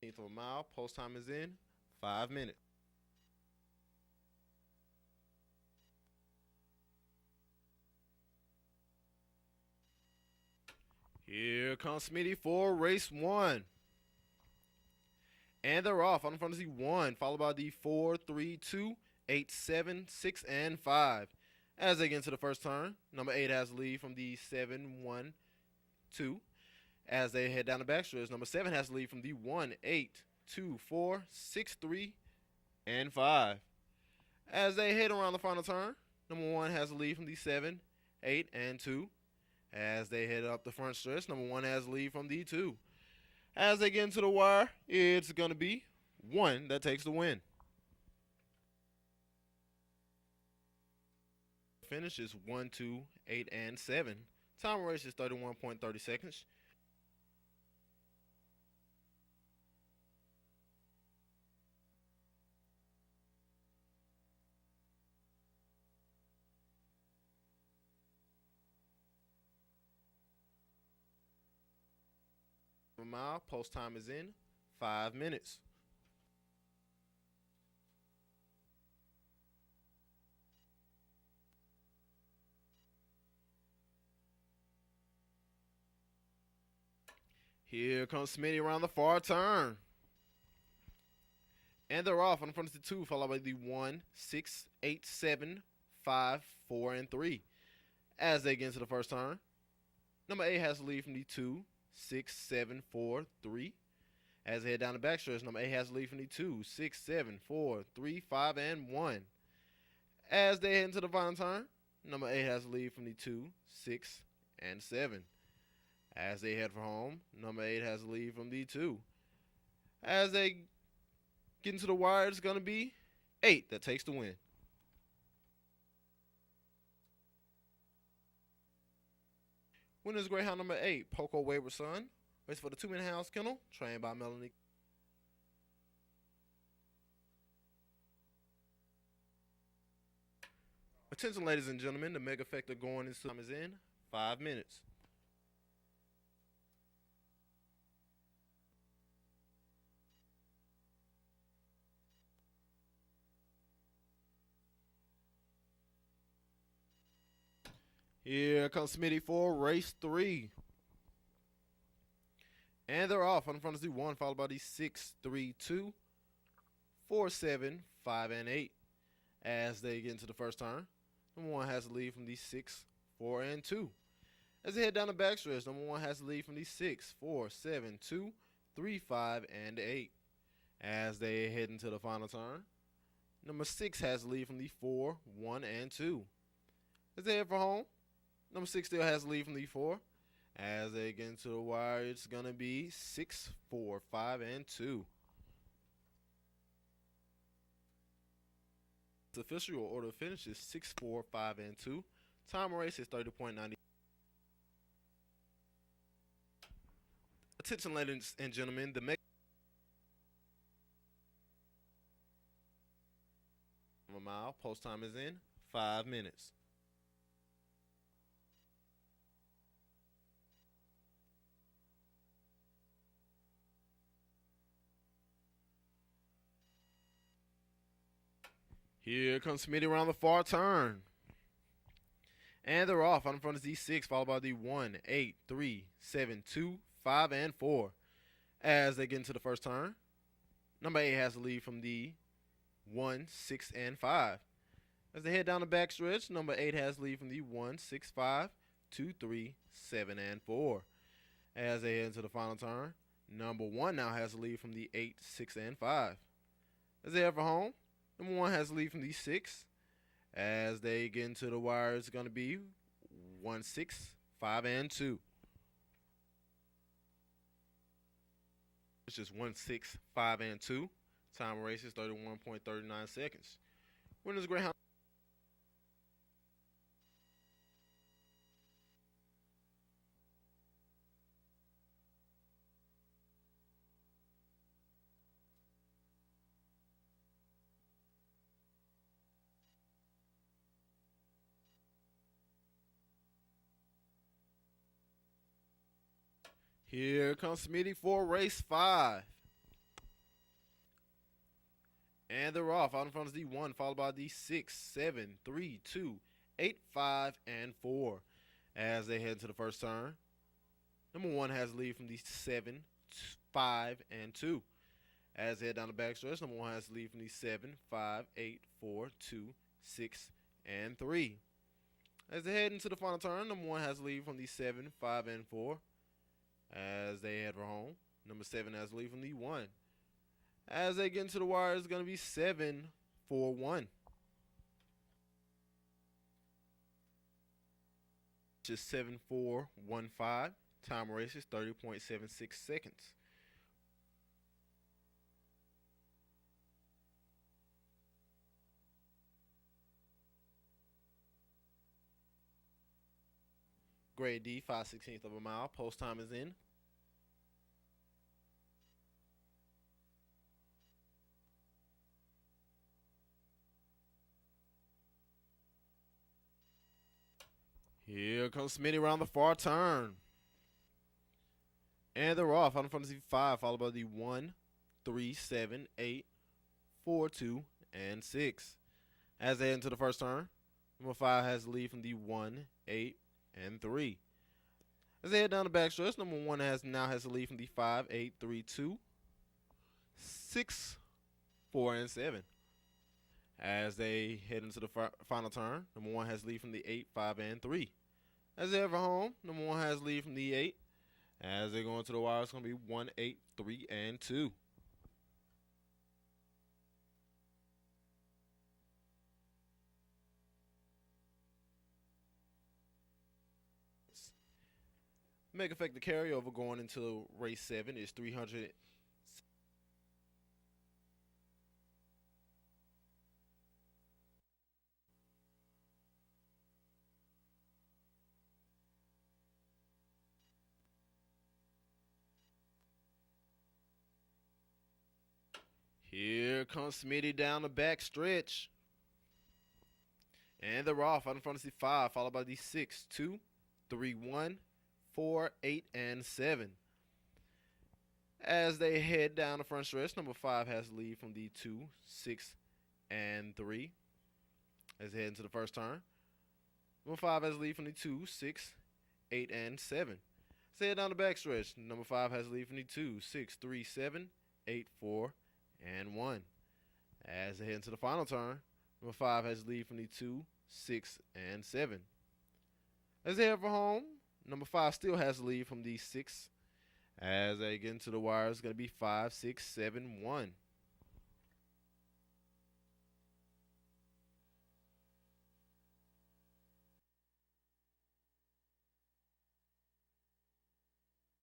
of a mile. Post time is in 5 minutes. Here comes Smitty for race 1. And they're off. On front is the 1, followed by the 4, 3, 2, 8, 7, 6, and 5. As they get into the first turn, number 8 has the lead from the 7, 1, 2. As they head down the backstretch, number 7 has the lead from the 1, 8, 2, 4, 6, 3, and 5. As they head around the final turn, number 1 has the lead from the 7, 8, and 2. As they head up the front stretch, number 1 has the lead from the 2. As they get into the wire, it's going to be 1 that takes the win. Finish is 1, 2, 8, and 7. Time of race is 31.30 seconds. A mile. Post time is in 5 minutes. Here comes Smitty around the far turn. And they're off on front of the 2, followed by the 1, 6, 8, 7, 5, 4, and 3. As they get into the first turn, number 8 has the lead from the 2, 6, 7, 4, 3. As they head down the backstretch, number 8 has the lead from the 2, 6, 7, 4, 3, 5, and 1. As they head into the final turn, number 8 has the lead from the 2, 6, and 7. As they head for home, number 8 has the lead from the 2. As they get into the wire, it's going to be 8 that takes the win. Winner's Greyhound number 8, Poco Wayward Son. Race for the 2-minute house kennel, trained by Melanie. Attention, ladies and gentlemen, the mega factor going into time is in 5 minutes. Here comes Smitty for race 3. And they're off. On front is the 1, followed by the 6, 3, 2, 4, 7, 5, and 8. As they get into the first turn, number 1 has the lead from the 6, 4, and 2. As they head down the backstretch, number 1 has the lead from the 6, 4, 7, 2, 3, 5, and 8. As they head into the final turn, number 6 has the lead from the 4, 1, and 2. As they head for home, number 6 still has the lead from the 4. As they get into the wire, it's going to be 6, 4, 5, and 2. The official order of finish is 6, 4, 5, and 2. Time of race is 30.90. Attention, ladies and gentlemen, the mega a mile. Post time is in 5 minutes. Here comes Smitty around the far turn. And they're off. On front is the 6, followed by the 1, 8, 3, 7, 2, 5, and 4. As they get into the first turn, number 8 has the lead from the 1, 6, and 5. As they head down the backstretch, number 8 has the lead from the 1, 6, 5, 2, 3, 7, and 4. As they head into the final turn, number 1 now has the lead from the 8, 6, and 5. As they head for home, number 1 has the lead from the 6. As they get into the wire, it's going to be 1, 6, 5, and 2. It's just 1, 6, 5, and 2. Time of race is 31.39 seconds. Winners Greyhound. Here comes Smitty for race 5. And they're off. Out in front is the 1, followed by the 6, 7, 3, 2, 8, 5, and 4. As they head into the first turn, number 1 has the lead from the 7, 5, and 2. As they head down the backstretch, number 1 has the lead from the 7, 5, 8, 4, 2, 6, and 3. As they head into the final turn, number 1 has the lead from the 7, 5, and 4. As they head for home, number 7 has the lead from the 1. As they get into the wire, it's going to be 7, 4, 1. Just 7, 4, 1, 5. Time race is 30.76 seconds. Grade D, 5/16 of a mile. Post time is in. Here comes Smitty around the far turn. And they're off. Out in front of the 5, followed by the 1, 3, 7, 8, 4, 2, and 6. As they head into the first turn, number 5 has the lead from the 1, 8, and 3. As they head down the backstretch, number 1 now has the lead from the 5, 8, 3, 2, 6, 4, and 7. As they head into the final turn, number 1 has the lead from the 8, 5, and 3. As they head for home, number 1 has the lead from the 8. As they go into the wire, it's going to be 1, 8, 3, and 2. Make effect the carryover going into race 7 is 300. Here comes Smitty down the back stretch. And they're off. Out in front of the 5, followed by the 6, 2, 3, 1, 4, 8, and 7. As they head down the front stretch, number 5 has the lead from the 2, 6, and 3. As they head into the first turn, number 5 has the lead from the 2, 6, 8, and 7. As they head down the back stretch, number 5 has the lead from the 2, 6, 3, 7, 8, 4, and 1. As they head into the final turn, number 5 has the lead from the 2, 6, and 7. As they head for home, number 5 still has the lead from the 6. As they get into the wire, it's going to be 5, 6, 7, 1.